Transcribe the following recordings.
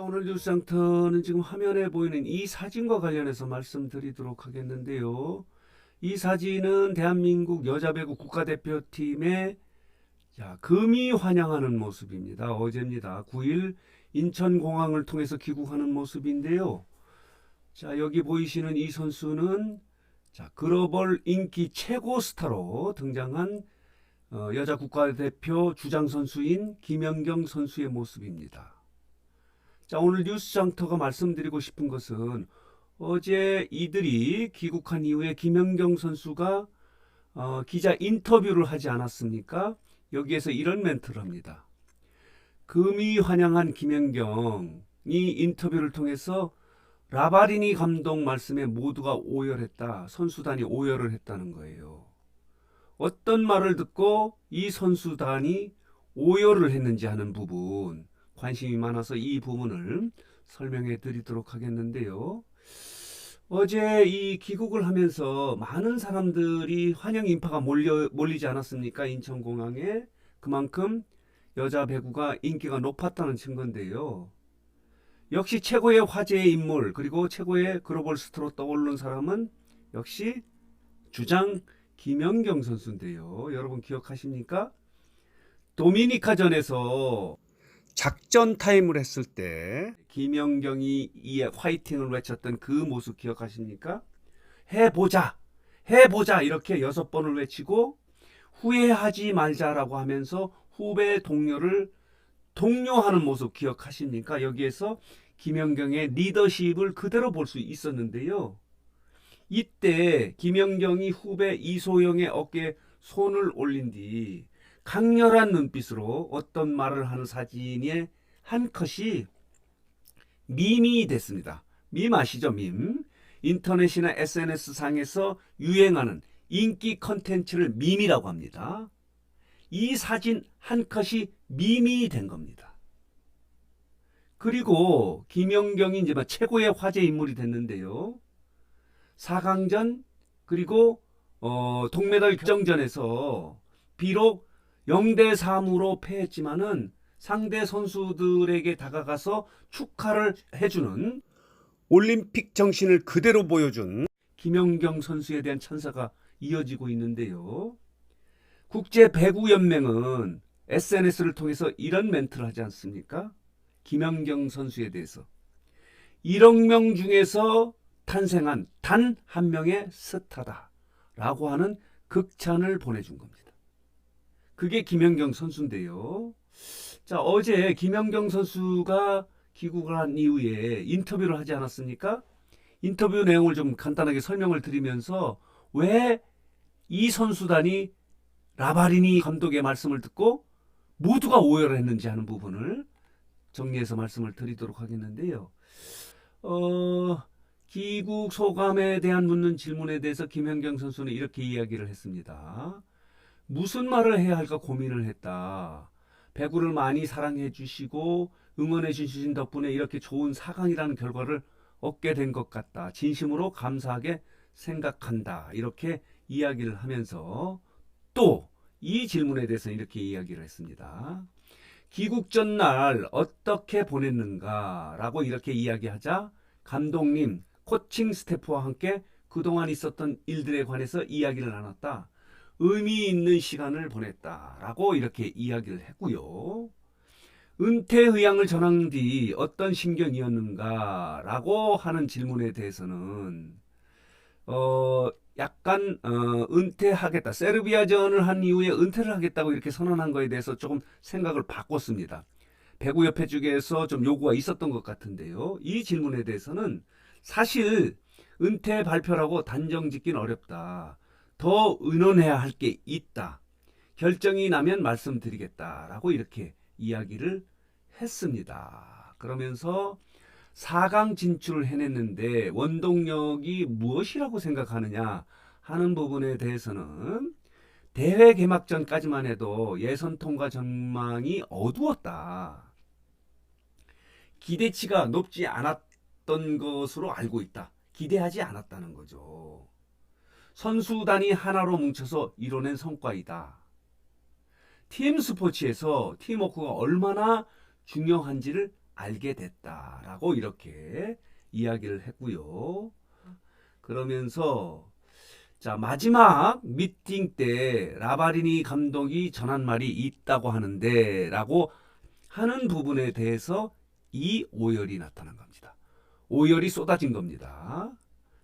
오늘 뉴스장터는 지금 화면에 보이는 이 사진과 관련해서 말씀드리도록 하겠는데요. 이 사진은 대한민국 여자배구 국가대표팀의 금이 환영하는 모습입니다. 어제입니다. 9일 인천공항을 통해서 귀국하는 모습인데요. 여기 보이시는 이 선수는 글로벌 인기 최고 스타로 등장한 여자 국가대표 주장 선수인 김연경 선수의 모습입니다. 오늘 뉴스장터가 말씀드리고 싶은 것은 어제 이들이 귀국한 이후에 김연경 선수가 기자 인터뷰를 하지 않았습니까? 여기에서 이런 멘트를 합니다. 금이 환영한 김연경이 인터뷰를 통해서 라바리니 감독 말씀에 모두가 오열했다. 선수단이 오열을 했다는 거예요. 어떤 말을 듣고 이 선수단이 오열을 했는지 하는 부분, 관심이 많아서 이 부분을 설명해 드리도록 하겠는데요. 어제 이 귀국을 하면서 많은 사람들이 환영 인파가 몰리지 않았습니까? 인천공항에. 그만큼 여자 배구가 인기가 높았다는 증거인데요. 역시 최고의 화제의 인물, 그리고 최고의 글로벌 스타로 떠오르는 사람은 역시 주장 김연경 선수인데요. 여러분 기억하십니까? 도미니카전에서 작전 타임을 했을 때 김연경이 이에 화이팅을 외쳤던 그 모습 기억하십니까? 해보자, 해보자 이렇게 6번을 외치고 후회하지 말자라고 하면서 후배 동료를 독려하는 모습 기억하십니까? 여기에서 김연경의 리더십을 그대로 볼 수 있었는데요. 이때 김연경이 후배 이소영의 어깨에 손을 올린 뒤 강렬한 눈빛으로 어떤 말을 하는 사진의 한 컷이 밈이 됐습니다. 밈 아시죠? 밈. 인터넷이나 SNS 상에서 유행하는 인기 컨텐츠를 밈이라고 합니다. 이 사진 한 컷이 밈이 된 겁니다. 그리고 김연경이 이제 최고의 화제 인물이 됐는데요. 4강전 그리고 동메달 결정전에서 비록 0대3으로 패했지만은 상대 선수들에게 다가가서 축하를 해주는 올림픽 정신을 그대로 보여준 김연경 선수에 대한 찬사가 이어지고 있는데요. 국제배구연맹은 SNS를 통해서 이런 멘트를 하지 않습니까? 김연경 선수에 대해서 1억 명 중에서 탄생한 단 한 명의 스타다 라고 하는 극찬을 보내준 겁니다. 그게 김연경 선수인데요. 어제 김연경 선수가 귀국을 한 이후에 인터뷰를 하지 않았습니까? 인터뷰 내용을 좀 간단하게 설명을 드리면서 왜 이 선수단이 라바리니 감독의 말씀을 듣고 모두가 오열을 했는지 하는 부분을 정리해서 말씀을 드리도록 하겠는데요. 귀국 소감에 대한 묻는 질문에 대해서 김연경 선수는 이렇게 이야기를 했습니다. 무슨 말을 해야 할까 고민을 했다. 배구를 많이 사랑해 주시고 응원해 주신 덕분에 이렇게 좋은 4강이라는 결과를 얻게 된 것 같다. 진심으로 감사하게 생각한다. 이렇게 이야기를 하면서 또 이 질문에 대해서 이렇게 이야기를 했습니다. 귀국 전날 어떻게 보냈는가 라고 이렇게 이야기하자 감독님, 코칭 스태프와 함께 그동안 있었던 일들에 관해서 이야기를 나눴다. 의미 있는 시간을 보냈다라고 이렇게 이야기를 했고요. 은퇴 의향을 전한 뒤 어떤 심경이었는가라고 하는 질문에 대해서는 약간 은퇴하겠다. 세르비아전을 한 이후에 은퇴를 하겠다고 이렇게 선언한 거에 대해서 조금 생각을 바꿨습니다. 배구협회 쪽에서 좀 요구가 있었던 것 같은데요. 이 질문에 대해서는 사실 은퇴 발표라고 단정 짓긴 어렵다. 더 의논해야 할 게 있다. 결정이 나면 말씀드리겠다라고 이렇게 이야기를 했습니다. 그러면서 4강 진출을 해냈는데 원동력이 무엇이라고 생각하느냐 하는 부분에 대해서는 대회 개막전까지만 해도 예선 통과 전망이 어두웠다. 기대치가 높지 않았던 것으로 알고 있다. 기대하지 않았다는 거죠. 선수단이 하나로 뭉쳐서 이뤄낸 성과이다. 팀 스포츠에서 팀워크가 얼마나 중요한지를 알게 됐다라고 이렇게 이야기를 했고요. 그러면서 자, 마지막 미팅 때 라바리니 감독이 전한 말이 있다고 하는데 라고 하는 부분에 대해서 이 오열이 나타난 겁니다. 오열이 쏟아진 겁니다.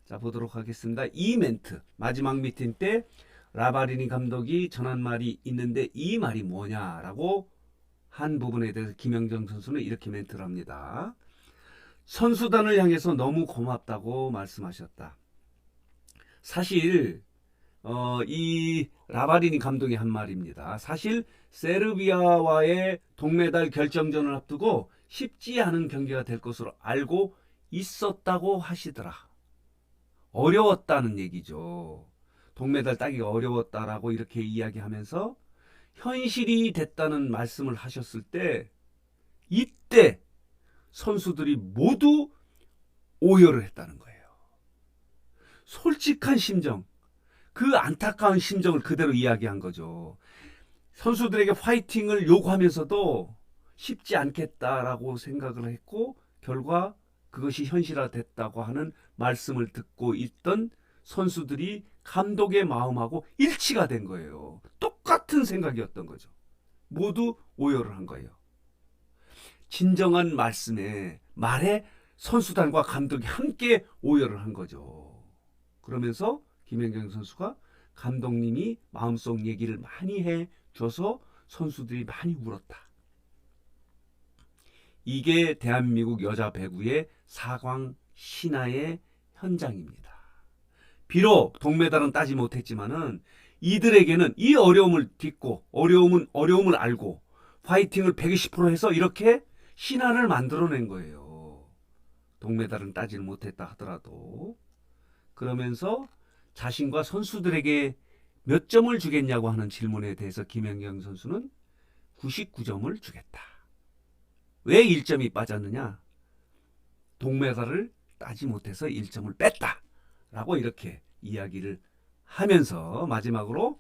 자, 보도록 하겠습니다. 이 멘트, 마지막 미팅 때 라바리니 감독이 전한 말이 있는데 이 말이 뭐냐라고 한 부분에 대해서 김연경 선수는 이렇게 멘트를 합니다. 선수단을 향해서 너무 고맙다고 말씀하셨다. 사실 이 라바리니 감독이 한 말입니다. 사실 세르비아와의 동메달 결정전을 앞두고 쉽지 않은 경기가 될 것으로 알고 있었다고 하시더라. 어려웠다는 얘기죠. 동메달 따기가 어려웠다라고 이렇게 이야기하면서 현실이 됐다는 말씀을 하셨을 때 이때 선수들이 모두 오열을 했다는 거예요. 솔직한 심정, 그 안타까운 심정을 그대로 이야기한 거죠. 선수들에게 파이팅을 요구하면서도 쉽지 않겠다라고 생각을 했고 결과 그것이 현실화됐다고 하는 말씀을 듣고 있던 선수들이 감독의 마음하고 일치가 된 거예요. 똑같은 생각이었던 거죠. 모두 오열을 한 거예요. 진정한 말에 선수단과 감독이 함께 오열을 한 거죠. 그러면서 김연경 선수가 감독님이 마음속 얘기를 많이 해줘서 선수들이 많이 울었다. 이게 대한민국 여자 배구의 사강 신화의 현장입니다. 비록 동메달은 따지 못했지만은 이들에게는 이 어려움을 딛고 어려움을 알고 파이팅을 120% 해서 이렇게 신화를 만들어낸 거예요. 동메달은 따지를 못했다 하더라도. 그러면서 자신과 선수들에게 몇 점을 주겠냐고 하는 질문에 대해서 김연경 선수는 99점을 주겠다. 왜 1점이 빠졌느냐? 동메달을 따지 못해서 1점을 뺐다. 라고 이렇게 이야기를 하면서 마지막으로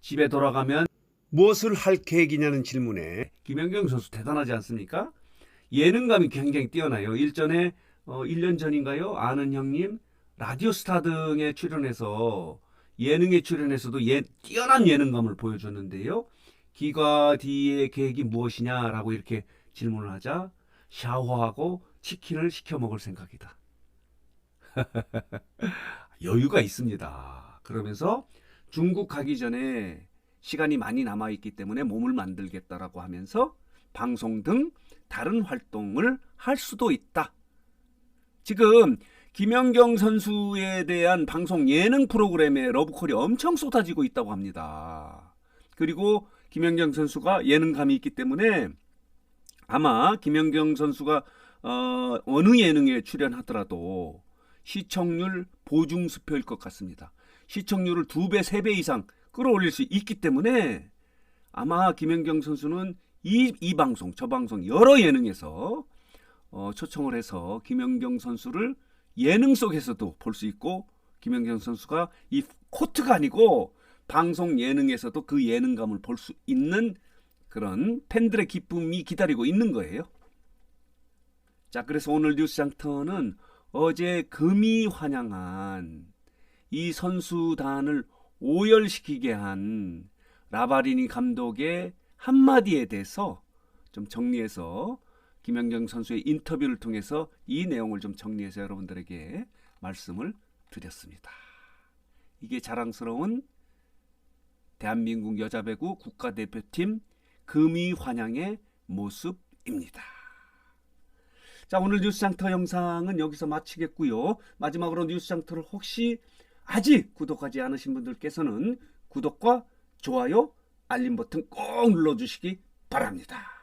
집에 돌아가면 무엇을 할 계획이냐는 질문에 김연경 선수 대단하지 않습니까? 예능감이 굉장히 뛰어나요. 일전에 1년 전인가요? 아는 형님 라디오스타 등에 출연해서 예능에 출연해서도 뛰어난 예능감을 보여줬는데요. 귀가 뒤의 계획이 무엇이냐라고 이렇게 질문을 하자 샤워하고 치킨을 시켜 먹을 생각이다. 여유가 있습니다. 그러면서 중국 가기 전에 시간이 많이 남아있기 때문에 몸을 만들겠다라고 하면서 방송 등 다른 활동을 할 수도 있다. 지금 김연경 선수에 대한 방송 예능 프로그램에 러브콜이 엄청 쏟아지고 있다고 합니다. 그리고 김연경 선수가 예능감이 있기 때문에 아마 김연경 선수가 어느 예능에 출연하더라도 시청률 보증수표일 것 같습니다. 시청률을 2배, 3배 이상 끌어올릴 수 있기 때문에 아마 김연경 선수는 이 방송, 저 방송 여러 예능에서 초청을 해서 김연경 선수를 예능 속에서도 볼 수 있고 김연경 선수가 이 코트가 아니고 방송 예능에서도 그 예능감을 볼 수 있는 그런 팬들의 기쁨이 기다리고 있는 거예요. 자, 그래서 오늘 뉴스장터는 어제 금이 환영한 이 선수단을 오열시키게 한 라바리니 감독의 한마디에 대해서 좀 정리해서 김연경 선수의 인터뷰를 통해서 이 내용을 좀 정리해서 여러분들에게 말씀을 드렸습니다. 이게 자랑스러운 대한민국 여자배구 국가대표팀 금이 환영의 모습입니다. 자, 오늘 뉴스장터 영상은 여기서 마치겠고요. 마지막으로 뉴스장터를 혹시 아직 구독하지 않으신 분들께서는 구독과 좋아요, 알림 버튼 꼭 눌러주시기 바랍니다.